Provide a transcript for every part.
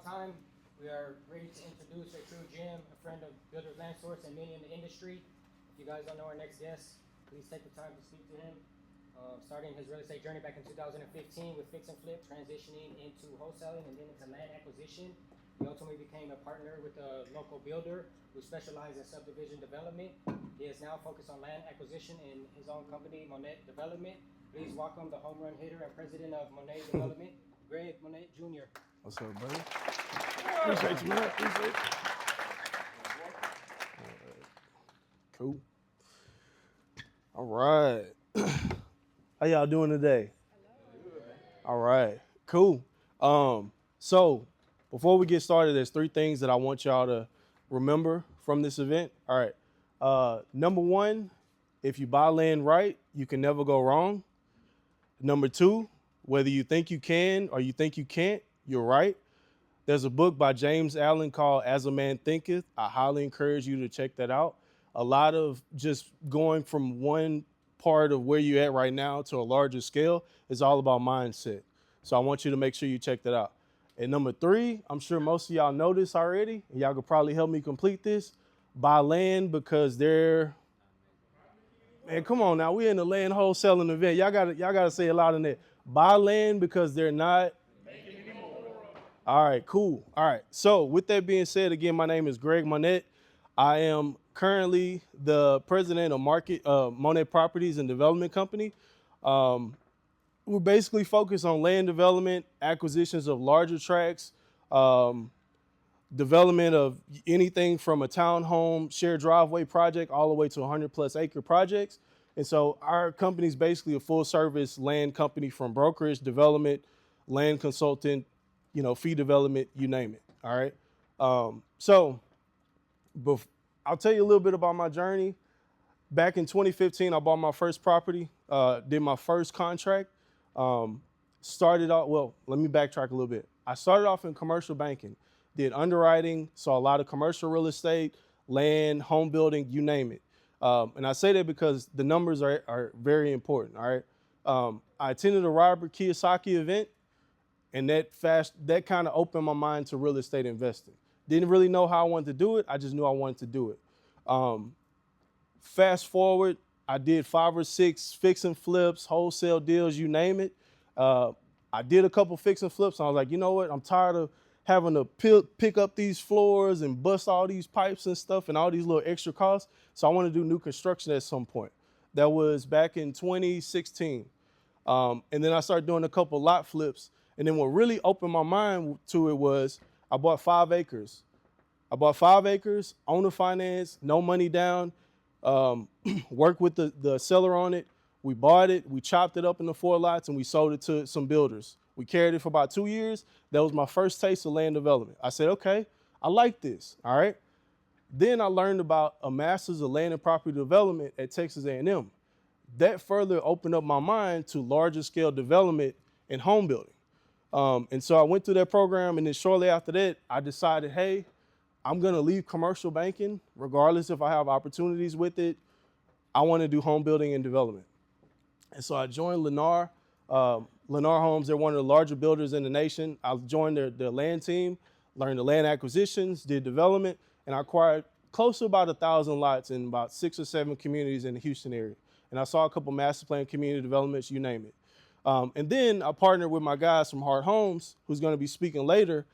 time, we are ready to introduce a true gem, a friend of Builder Land Source and many in the industry. If you guys don't know our next guest, please take the time to speak to him. Starting his real estate journey back in 2015 with fix and flip, transitioning into wholesaling and then into land acquisition. He ultimately became a partner with a local builder who specialized in subdivision development. He is now focused on land acquisition in his own company, Monet Development. Please welcome the home run hitter and president of Monet Development, Greg Monet Jr. What's up, buddy? Appreciate you, man. Appreciate you. Cool. All right. How y'all doing today? All right. Cool. So before we get started, there's 3 things that I want y'all to remember from this event. All right. Number 1, if you buy land right, you can never go wrong. Number 2, whether you think you can or you think you can't, you're right. There's a book by James Allen called As a Man Thinketh. I highly encourage you to check that out. A lot of just going from one part of where you're at right now to a larger scale is all about mindset. So I want you to make sure you check that out. And number 3, I'm sure most of y'all know this already, and y'all could probably help me complete this. Buy land because they're, man, come on now. We're in the land wholesaling event. Y'all gotta say it loud in there. Buy land because they're not making any more. All right, cool. All right. So with that being said, again, my name is Greg Monet. I am currently the president of Monet Properties and Development Company. We're basically focused on land development, acquisitions of larger tracts, development of anything from a townhome shared driveway project all the way to 100+ acre projects. And so our company is basically a full service land company, from brokerage, development, land consultant, fee development, you name it. All right. So I'll tell you a little bit about my journey. Back in 2015, I bought my first property, did my first contract. Started out, well, let me backtrack a little bit. I started off in commercial banking, did underwriting, saw a lot of commercial real estate, land, home building, you name it. And I say that because the numbers are very important, all right? I attended a Robert Kiyosaki event, and that kind of opened my mind to real estate investing. Didn't really know how I wanted to do it. I just knew I wanted to do it. Fast forward, I did 5 or 6 fix and flips, wholesale deals, you name it. I did a couple fix and flips, and I was like, you know what? I'm tired of having to pick up these floors and bust all these pipes and stuff and all these little extra costs. So I want to do new construction at some point. That was back in 2016. And then I started doing a couple lot flips. And then what really opened my mind to it was I bought 5 acres. Owner finance, no money down, worked with the seller on it. We bought it, we chopped it up into 4 lots, and we sold it to some builders. We carried it for about 2 years. That was my first taste of land development. I said, okay, I like this, all right? Then I learned about a master's of land and property development at Texas A&M. That further opened up my mind to larger scale development and home building. And so I went through that program, and then shortly after that, I decided, hey, I'm gonna leave commercial banking, regardless if I have opportunities with it. I wanna do home building and development. And so I joined Lennar Homes. They're one of the larger builders in the nation. I joined their land team, learned the land acquisitions, did development, and I acquired close to about 1,000 lots in about 6 or 7 communities in the Houston area. And I saw a couple master plan community developments, you name it. And then I partnered with my guys from Hart Homes, who's gonna be speaking later.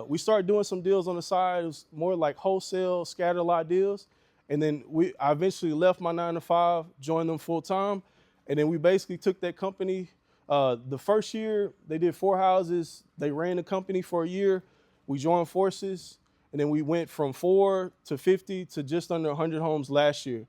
We started doing some deals on the side. It was more like wholesale, scatter lot deals. And then I eventually left my 9 to 5, joined them full time. And then we basically took that company. The first year, they did 4 houses. They ran the company for a year. We joined forces. And then we went from 4 to 50 to just under 100 homes last year.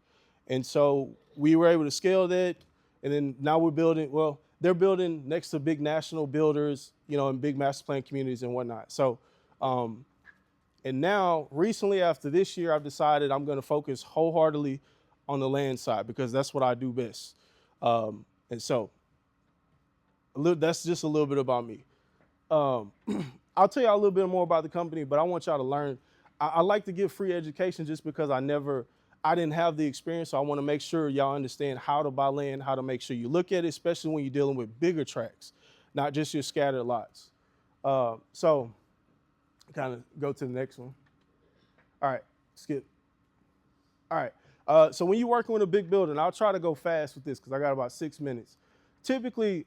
And so we were able to scale that. And then now we're building, well, they're building next to big national builders, in big master plan communities and whatnot. So, and now recently after this year, I've decided I'm going to focus wholeheartedly on the land side because that's what I do best. And so that's just a little bit about me. I'll tell y'all a little bit more about the company, but I want y'all to learn. I like to give free education just because I didn't have the experience. So I want to make sure y'all understand how to buy land, how to make sure you look at it, especially when you're dealing with bigger tracts, not just your scattered lots. So kind of go to the next one. All right, skip. All right. So when you're working with a big building, I'll try to go fast with this because I got about 6 minutes. Typically,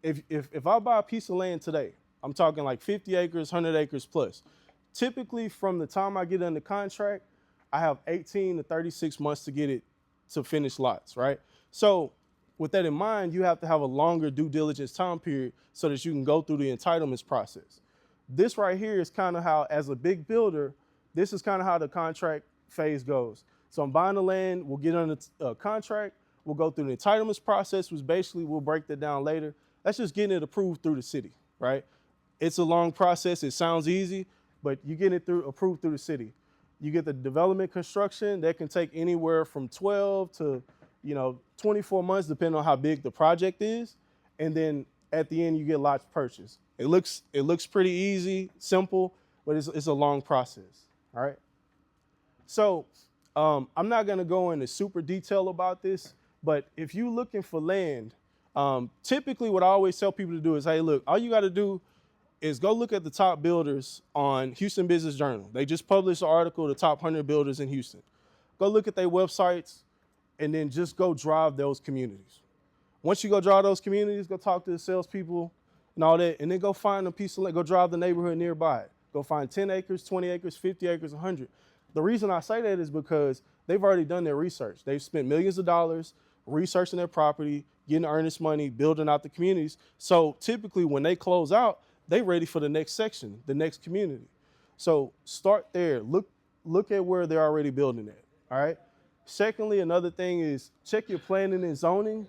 if I buy a piece of land today, I'm talking like 50 acres, 100 acres plus. Typically, from the time I get under contract, I have 18 to 36 months to get it to finish lots, right? So with that in mind, you have to have a longer due diligence time period so that you can go through the entitlements process. This right here is kind of how, as a big builder, this is kind of how the contract phase goes. So I'm buying the land, we'll get under contract, we'll go through the entitlements process, which basically we'll break that down later. That's just getting it approved through the city, right? It's a long process. It sounds easy, but you get it approved through the city. You get the development construction that can take anywhere from 12 to 24 months, depending on how big the project is. And then at the end, you get lots purchased. It looks pretty easy, simple, but it's a long process. All right. So I'm not going to go into super detail about this, but if you're looking for land, typically what I always tell people to do is, hey, look, all you got to do is go look at the top builders on Houston Business Journal. They just published an article, the top 100 builders in Houston. Go look at their websites and then just go drive those communities. Once you go drive those communities, go talk to the salespeople and all that, and then go find a piece of land, go drive the neighborhood nearby it. Go find 10 acres, 20 acres, 50 acres, 100. The reason I say that is because they've already done their research. They've spent millions of dollars researching their property, getting earnest money, building out the communities. So typically when they close out, they're ready for the next section, the next community. So start there. Look at where they're already building at, all right? Secondly, another thing is check your planning and zoning.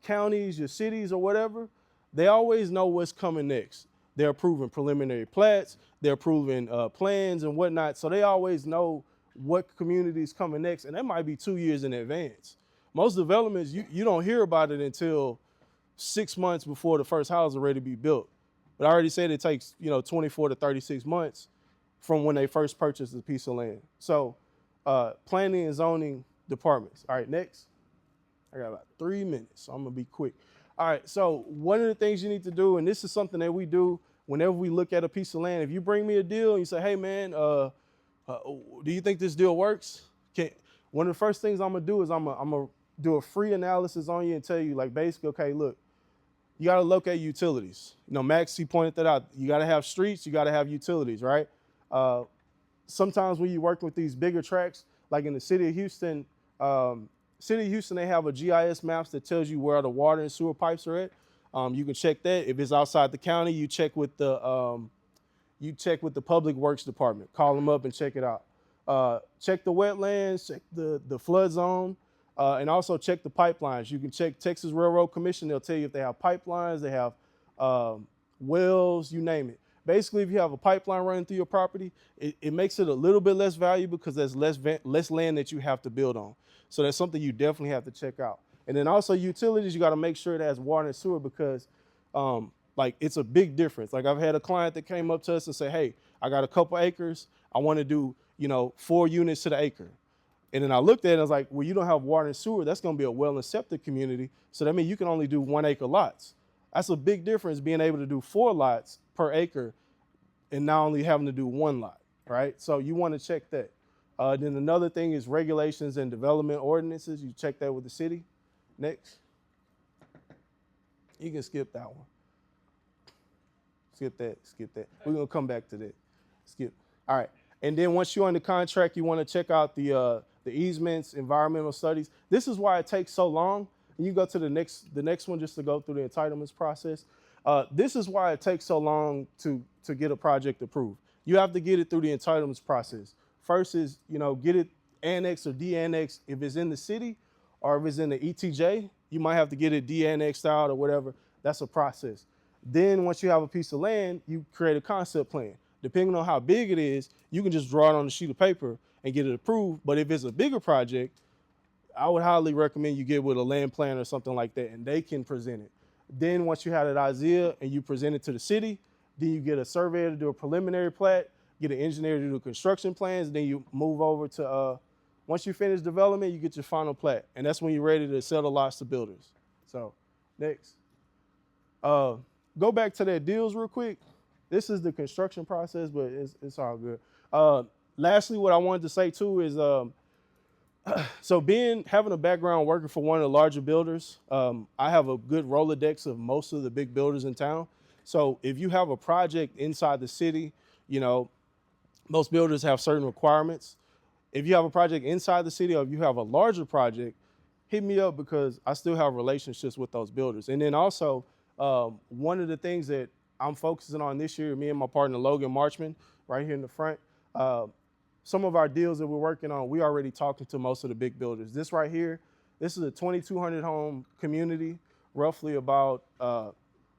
Counties, your cities or whatever, they always know what's coming next. They're approving preliminary plats, they're approving plans and whatnot, so they always know what community is coming next, and that might be 2 years in advance. Most developments, you don't hear about it until 6 months before the first house is ready to be built. But I already said it takes 24 to 36 months from when they first purchased a piece of land. So planning and zoning departments. All right, next. I got about 3 minutes, so I'm gonna be quick. All right, so one of the things you need to do, and this is something that we do whenever we look at a piece of land, if you bring me a deal and you say, hey man, do you think this deal works? One of the first things I'm gonna do is I'm gonna do a free analysis on you and tell you, like, basically, okay, look, you gotta look at utilities. Max, he pointed that out. You gotta have streets, you gotta have utilities, right? Sometimes when you're working with these bigger tracts, like in the city of Houston, they have a GIS maps that tells you where the water and sewer pipes are at. You can check that. If it's outside the county, you check with the Public Works Department. Call them up and check it out. Check the wetlands, check the flood zone, and also check the pipelines. You can check Texas Railroad Commission. They'll tell you if they have pipelines, they have wells, you name it. Basically, if you have a pipeline running through your property, it makes it a little bit less valuable because there's less land that you have to build on. So that's something you definitely have to check out. And then also utilities, you got to make sure it has water and sewer because it's a big difference. Like I've had a client that came up to us and said, hey, I got a couple acres. I want to do, 4 units to the acre. And then I looked at it and I was like, well, you don't have water and sewer. That's going to be a well and septic community. So that means you can only do 1 acre lots. That's a big difference being able to do 4 lots per acre and not only having to do 1 lot, right? So you want to check that. Then another thing is regulations and development ordinances. You check that with the city. Next. You can skip that one. Skip that. We're going to come back to that. Skip. All right. And then once you're under contract, you want to check out the easements, environmental studies. This is why it takes so long. And you go to the next one just to go through the entitlements process. This is why it takes so long to get a project approved. You have to get it through the entitlements process. First is, get it annexed or de-annexed if it's in the city, or if it's in the ETJ, you might have to get it de-annexed out or whatever. That's a process. Then once you have a piece of land, you create a concept plan. Depending on how big it is, you can just draw it on a sheet of paper and get it approved. But if it's a bigger project, I would highly recommend you get with a land plan or something like that, and they can present it. Then once you have that idea and you present it to the city, then you get a surveyor to do a preliminary plat, get an engineer to do construction plans, and then you move over to, once you finish development, you get your final plat. And that's when you're ready to sell the lots to builders. So next. Go back to that deals real quick. this is the construction process, but it's all good. Lastly, what I wanted to say too is, so having a background working for one of the larger builders, I have a good Rolodex of most of the big builders in town. So if you have a project inside the city, you know, most builders have certain requirements. If you have a project inside the city or if you have a larger project, hit me up because I still have relationships with those builders. And then also, one of the things that I'm focusing on this year, me and my partner Logan Marchman, right here in the front, some of our deals that we're working on, we already talking to most of the big builders. This right here, this is a 2,200 home community, roughly about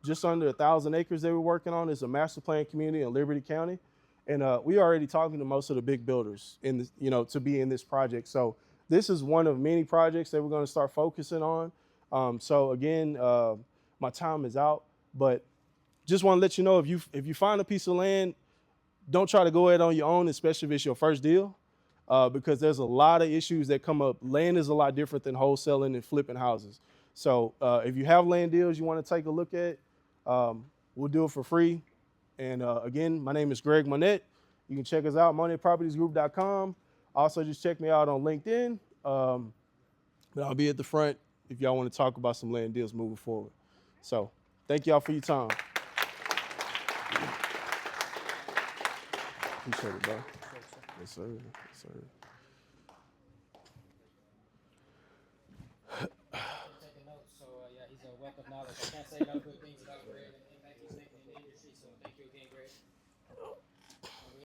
just under 1,000 acres that we're working on. It's a master plan community in Liberty County. And we already talking to most of the big builders in this, you know, to be in this project. So this is one of many projects that we're going to start focusing on. So again, my time is out, but just want to let you know, if you find a piece of land, don't try to go ahead on your own, especially if it's your first deal, because there's a lot of issues that come up. Land is a lot different than wholesaling and flipping houses. So if you have land deals you want to take a look at, we'll do it for free. And again, my name is Greg Monette. You can check us out, monetpropertiesgroup.com. Also, just check me out on LinkedIn. But I'll be at the front if y'all want to talk about some land deals moving forward. So thank y'all for your time. Appreciate it, bro. Yes, sir. Yes, sir. Taking notes, so yeah, he's a wealth of knowledge. I can't say enough good things about Greg and the impact he's making in the industry, so thank you again, Greg.